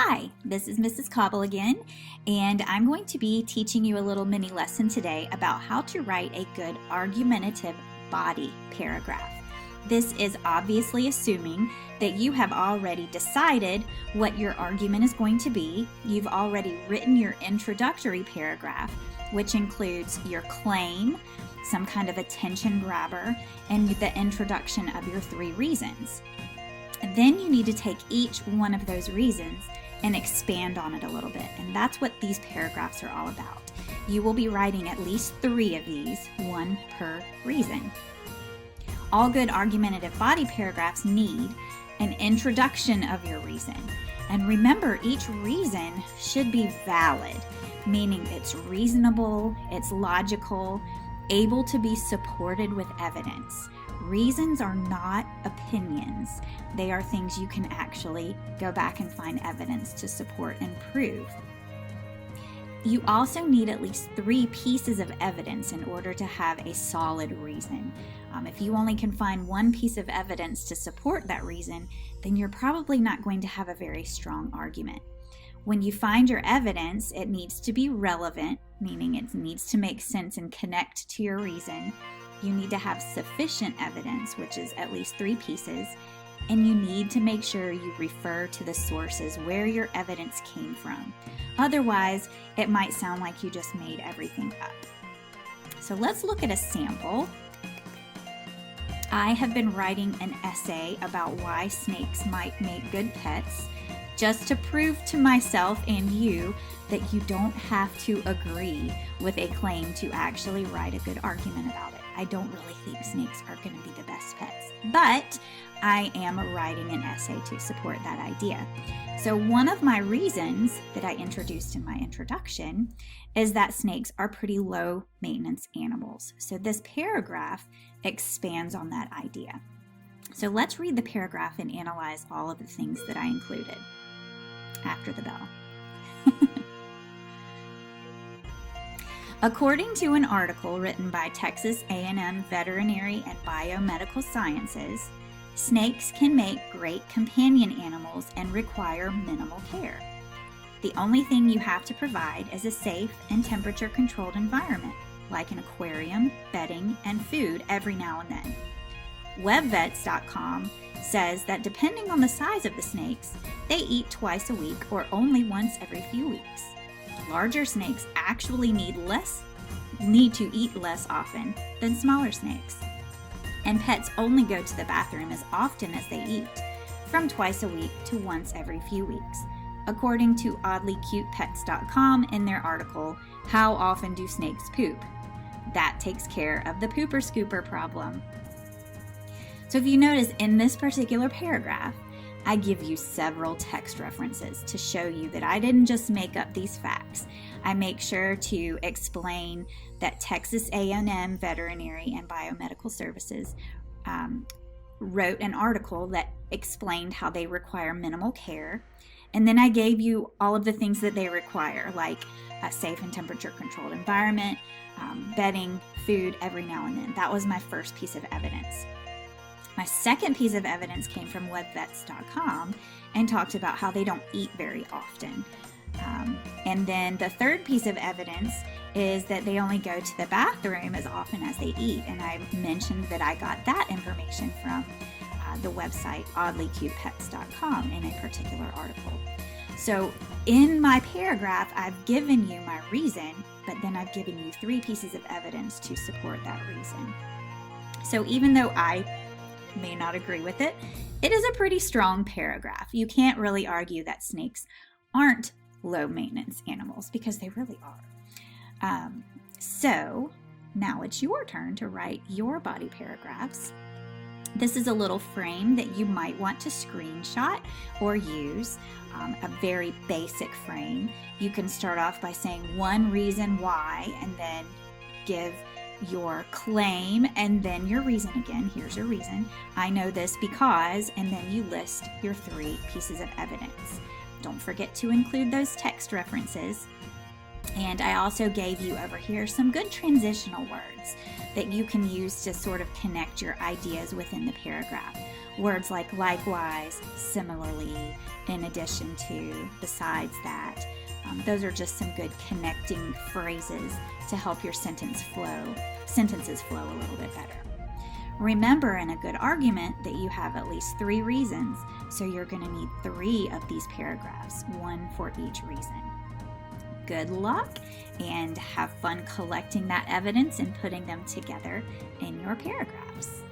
Hi, this is Mrs. Cobble again, and I'm going to be teaching you a little mini lesson today about how to write a good argumentative body paragraph. This is obviously assuming that you have already decided what your argument is going to be. You've already written your introductory paragraph, which includes your claim, some kind of attention grabber, and the introduction of your 3 reasons. Then you need to take each one of those reasons and expand on it a little bit, and that's what these paragraphs are all about. You will be writing at least 3 of these, 1 per reason. All good argumentative body paragraphs need an introduction of your reason. And remember, each reason should be valid, meaning it's reasonable, it's logical, able to be supported with evidence. Reasons are not opinions. They are things you can actually go back and find evidence to support and prove. You also need at least 3 pieces of evidence in order to have a solid reason. If you only can find 1 piece of evidence to support that reason, then you're probably not going to have a very strong argument. When you find your evidence, it needs to be relevant, meaning it needs to make sense and connect to your reason. You need to have sufficient evidence, which is at least 3 pieces, and you need to make sure you refer to the sources where your evidence came from. Otherwise, it might sound like you just made everything up. So let's look at a sample. I have been writing an essay about why snakes might make good pets, just to prove to myself and you that you don't have to agree with a claim to actually write a good argument about it. I don't really think snakes are going to be the best pets, but I am writing an essay to support that idea. So one of my reasons that I introduced in my introduction is that snakes are pretty low maintenance animals. So this paragraph expands on that idea. So let's read the paragraph and analyze all of the things that I included after the bell. According to an article written by Texas A&M Veterinary and Biomedical Sciences, snakes can make great companion animals and require minimal care. The only thing you have to provide is a safe and temperature-controlled environment, like an aquarium, bedding, and food every now and then. WebVets.com says that depending on the size of the snakes, they eat twice a week or only once every few weeks. Larger snakes actually need to eat less often than smaller snakes. And pets only go to the bathroom as often as they eat, from twice a week to once every few weeks, according to oddlycutepets.com in their article, How Often Do Snakes Poop? That takes care of the pooper scooper problem. So if you notice in this particular paragraph, I give you several text references to show you that I didn't just make up these facts. I make sure to explain that Texas A&M Veterinary and Biomedical Services wrote an article that explained how they require minimal care. And then I gave you all of the things that they require, like a safe and temperature-controlled environment, bedding, food every now and then. That was my first piece of evidence. My second piece of evidence came from webvets.com and talked about how they don't eat very often. And then the third piece of evidence is that they only go to the bathroom as often as they eat. And I mentioned that I got that information from the website oddlycutepets.com in a particular article. So in my paragraph, I've given you my reason, but then I've given you 3 pieces of evidence to support that reason. So even though I may not agree with it, it is a pretty strong paragraph. You can't really argue that snakes aren't low maintenance animals because they really are. So now it's your turn to write your body paragraphs. This is a little frame that you might want to screenshot or use, a very basic frame. You can start off by saying 1 reason why and then give your claim and then your reason again. Here's your reason. I know this because, and then you list your 3 pieces of evidence. Don't forget to include those text references. And I also gave you over here some good transitional words that you can use to sort of connect your ideas within the paragraph. Words like likewise, similarly, in addition to, besides that. Those are just some good connecting phrases to help your sentences flow a little bit better. Remember in a good argument that you have at least 3 reasons, so you're going to need 3 of these paragraphs, 1 for each reason. Good luck, and have fun collecting that evidence and putting them together in your paragraphs.